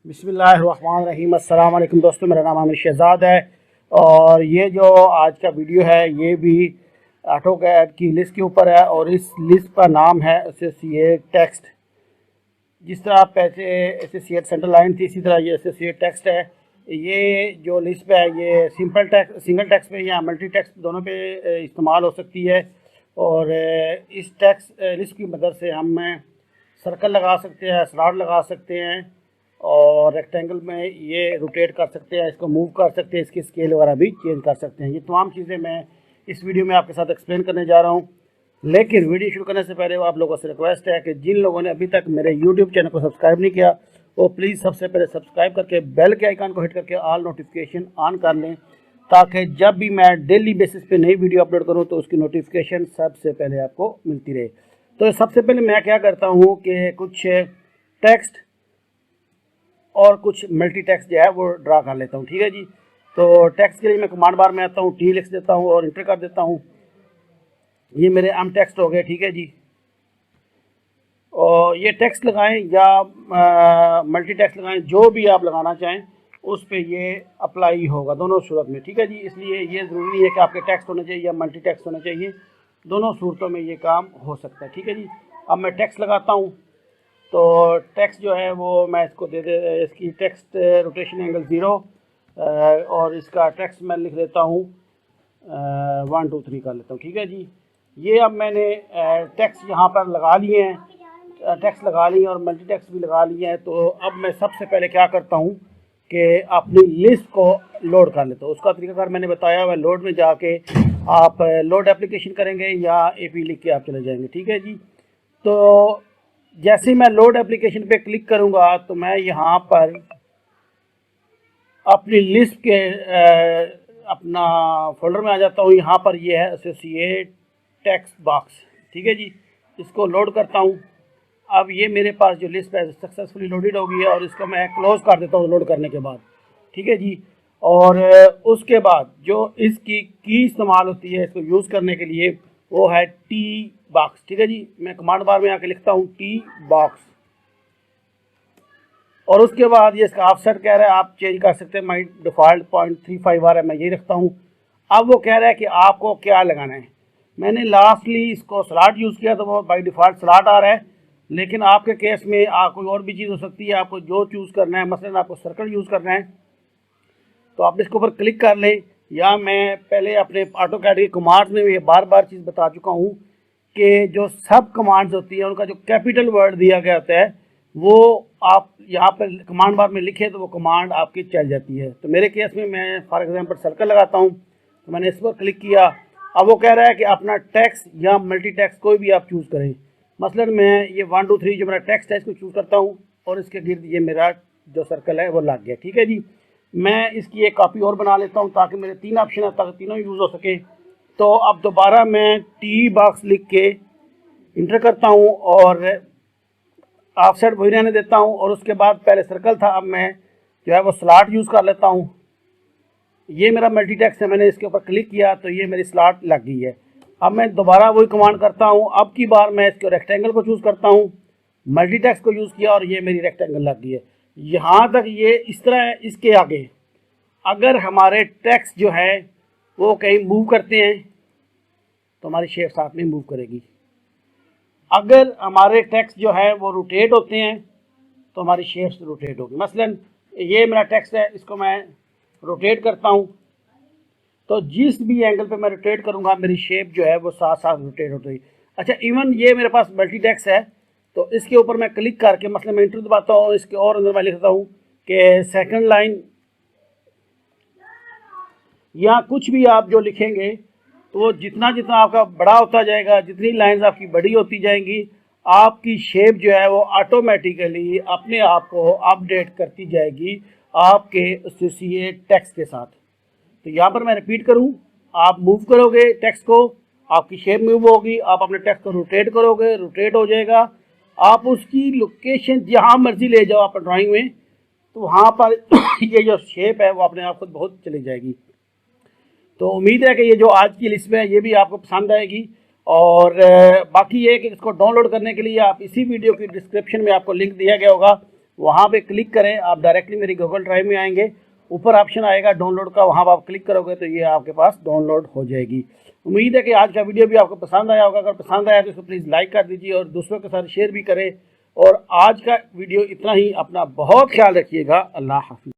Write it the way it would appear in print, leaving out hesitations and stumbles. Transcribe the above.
बिस्मिल्लाहिर्रहमानिर्रहीम। अस्सलाम वालेकुम दोस्तों, मेरा नाम आमिर शहजाद है और ये जो आज का वीडियो है ये भी ऑटोकैड की लिस्ट के ऊपर है और इस लिस्ट का नाम है एसोसिएट टेक्स्ट। जिस तरह पैसे एसोसिएट सेंट्रल लाइन थी, इसी तरह ये एसोसिएट टेक्स्ट है। ये जो लिस्ट है ये सिंपल टेक्स्ट, सिंगल टेक्स्ट पे या मल्टी टेक्स्ट दोनों पे इस्तेमाल हो सकती है। और इस टेक्स्ट लिस्ट की मदद से हम सर्कल लगा सकते हैं, स्लॉट लगा सकते हैं और रेक्टेंगल में ये रोटेट कर सकते हैं, इसको मूव कर सकते हैं, इसकी स्केल वगैरह भी चेंज कर सकते हैं। ये तमाम चीज़ें मैं इस वीडियो में आपके साथ एक्सप्लेन करने जा रहा हूँ। लेकिन वीडियो शुरू करने से पहले आप लोगों से रिक्वेस्ट है कि जिन लोगों ने अभी तक मेरे यूट्यूब चैनल को सब्सक्राइब नहीं किया वो प्लीज़ सबसे पहले सब्सक्राइब करके बेल के आइकन को हिट करके ऑल नोटिफिकेशन ऑन कर लें, ताकि जब भी मैं डेली बेसिस पे नई वीडियो अपलोड करूँ तो उसकी नोटिफिकेशन सबसे पहले आपको मिलती रहे। तो सबसे पहले मैं क्या करता हूँ कि कुछ टेक्स्ट और कुछ मल्टी टेक्स्ट जो है वो ड्रा कर लेता हूँ। ठीक है जी। तो टेक्स्ट के लिए मैं कमांड बार में आता हूँ, टी लिख देता हूँ और इंटर कर देता हूँ। ये मेरे एम टेक्स्ट हो गए। ठीक है जी। और ये टेक्स्ट लगाएं या मल्टी टेक्स्ट लगाएं, जो भी आप लगाना चाहें उस पर ये अप्लाई होगा दोनों सूरत में। ठीक है जी। इसलिए ये ज़रूरी नहीं है कि आपके टेक्स्ट होने चाहिए या मल्टी टेक्स्ट होने चाहिए, दोनों सूरतों में ये काम हो सकता है। ठीक है जी। अब मैं टेक्स्ट लगाता हूँ तो टेक्स्ट जो है वो मैं इसको इसकी टेक्स्ट रोटेशन एंगल 0 और इसका टेक्स्ट मैं लिख देता हूँ 1 2 3 कर लेता हूँ। ठीक है जी। ये अब मैंने टेक्स्ट यहाँ पर लगा लिए हैं, टेक्स्ट लगा लिए और मल्टी टेक्स्ट भी लगा लिए हैं। तो अब मैं सबसे पहले क्या करता हूँ कि अपनी लिस्ट को लोड कर लेता हूँ। उसका तरीकाकार मैंने बताया हुआ है। लोड में जाके आप लोड एप्लीकेशन करेंगे या AP लिख के आप चले जाएंगे। ठीक है जी। तो जैसे ही मैं लोड एप्लीकेशन पे क्लिक करूंगा तो मैं यहाँ पर अपनी लिस्ट के अपना फोल्डर में आ जाता हूँ। यहाँ पर ये है एसोसिएट टेक्स्ट बॉक्स। ठीक है जी। इसको लोड करता हूँ। अब ये मेरे पास जो लिस्ट है सक्सेसफुली लोडेड हो गई है और इसको मैं क्लोज कर देता हूँ लोड करने के बाद। ठीक है जी। और उसके बाद जो इसकी की इस्तेमाल होती है इसको यूज़ करने के लिए वो है टी बॉक्स। ठीक है जी। मैं कमांड बार में आके लिखता हूँ टी बॉक्स और उसके बाद ये इसका ऑफसेट कह रहा है आप चेंज कर सकते हैं। माई डिफ़ॉल्ट 0.35 आ रहा है, मैं यही रखता हूँ। अब वो कह रहा है कि आपको क्या लगाना है। मैंने लास्टली इसको स्लॉट यूज़ किया तो वो बाई डिफ़ॉल्ट स्लॉट आ रहा है, लेकिन आपके केस में कोई और भी चीज़ हो सकती है। आपको जो चूज़ करना है, मसलन आपको सर्कल यूज़ करना है तो आप इसके ऊपर क्लिक कर लें, या मैं पहले अपने ऑटोकैड के कमांड्स में ये बार बार चीज़ बता चुका हूँ कि जो सब कमांड्स होती है उनका जो कैपिटल वर्ड दिया गया होता है वो आप यहाँ पर कमांड बार में लिखे तो वो कमांड आपकी चल जाती है। तो मेरे केस में मैं फॉर एग्जांपल सर्कल लगाता हूँ तो मैंने इस पर क्लिक किया। अब वो कह रहा है कि अपना टेक्स्ट या मल्टी टेक्स्ट कोई भी आप चूज़ करें। मसलन मैं ये 1 2 3 जो मेरा टेक्स्ट है इसको चूज़ करता हूँ और इसके गिर्द ये मेरा जो सर्कल है वो लग गया। ठीक है जी। मैं इसकी एक कॉपी और बना लेता हूँ ताकि मेरे 3 ऑप्शन है, ताकि तीनों यूज़ हो सके। तो अब दोबारा मैं टी बॉक्स लिख के इंटर करता हूँ और ऑफसेट वही रहने देता हूँ और उसके बाद पहले सर्कल था, अब मैं जो है वो स्लॉट यूज़ कर लेता हूँ। ये मेरा मल्टी टेक्स्ट है, मैंने इसके ऊपर क्लिक किया तो ये मेरी स्लॉट लग गई है। अब मैं दोबारा वही कमांड करता हूँ। अब की बार मैं इसके रेक्टेंगल को चूज़ करता हूँ, मल्टी टेक्स्ट को यूज़ किया और ये मेरी रेक्टेंगल लग गई है। यहाँ तक ये इस तरह है। इसके आगे अगर हमारे टेक्स्ट जो है वो कहीं मूव करते हैं तो हमारी शेप साथ में मूव करेगी। अगर हमारे टेक्स्ट जो है वो रोटेट होते हैं तो हमारी शेप्स रोटेट होगी। मसलन ये मेरा टेक्स्ट है, इसको मैं रोटेट करता हूँ तो जिस भी एंगल पे मैं रोटेट करूँगा मेरी शेप जो है वो साथ साथ रोटेट होती है। अच्छा, इवन ये मेरे पास मल्टी टेक्स्ट है तो इसके ऊपर मैं क्लिक करके मसलन मैं इंटर दबाता हूँ, इसके और अंदर मैं लिखता हूँ कि सेकंड लाइन या कुछ भी आप जो लिखेंगे तो वो जितना जितना आपका बड़ा होता जाएगा, जितनी लाइंस आपकी बड़ी होती जाएंगी, आपकी शेप जो है वो ऑटोमेटिकली अपने आप को अपडेट करती जाएगी आपके एसोसिएट टेक्स्ट के साथ। तो यहाँ पर मैं रिपीट करूँ, आप मूव करोगे टेक्स्ट को, आपकी शेप मूव होगी, आप अपने टेक्स्ट को रोटेट करोगे, रोटेट हो जाएगा। आप उसकी लोकेशन जहाँ मर्जी ले जाओ आप ड्राइंग में तो वहाँ पर ये जो शेप है वो अपने आप खुद बहुत चली जाएगी। तो उम्मीद है कि ये जो आज की लिस्ट में है ये भी आपको पसंद आएगी। और बाकी ये कि इसको डाउनलोड करने के लिए आप इसी वीडियो की डिस्क्रिप्शन में आपको लिंक दिया गया होगा, वहाँ पे क्लिक करें, आप डायरेक्टली मेरी गूगल ड्राइव में आएंगे, ऊपर ऑप्शन आएगा डाउनलोड का, वहाँ पर आप क्लिक करोगे तो ये आपके पास डाउनलोड हो जाएगी। उम्मीद है कि आज का वीडियो भी आपको पसंद आया होगा। अगर पसंद आया तो इसको प्लीज़ लाइक कर दीजिए और दूसरों के साथ शेयर भी करें। और आज का वीडियो इतना ही। अपना बहुत ख्याल रखिएगा। अल्लाह हाफिज़।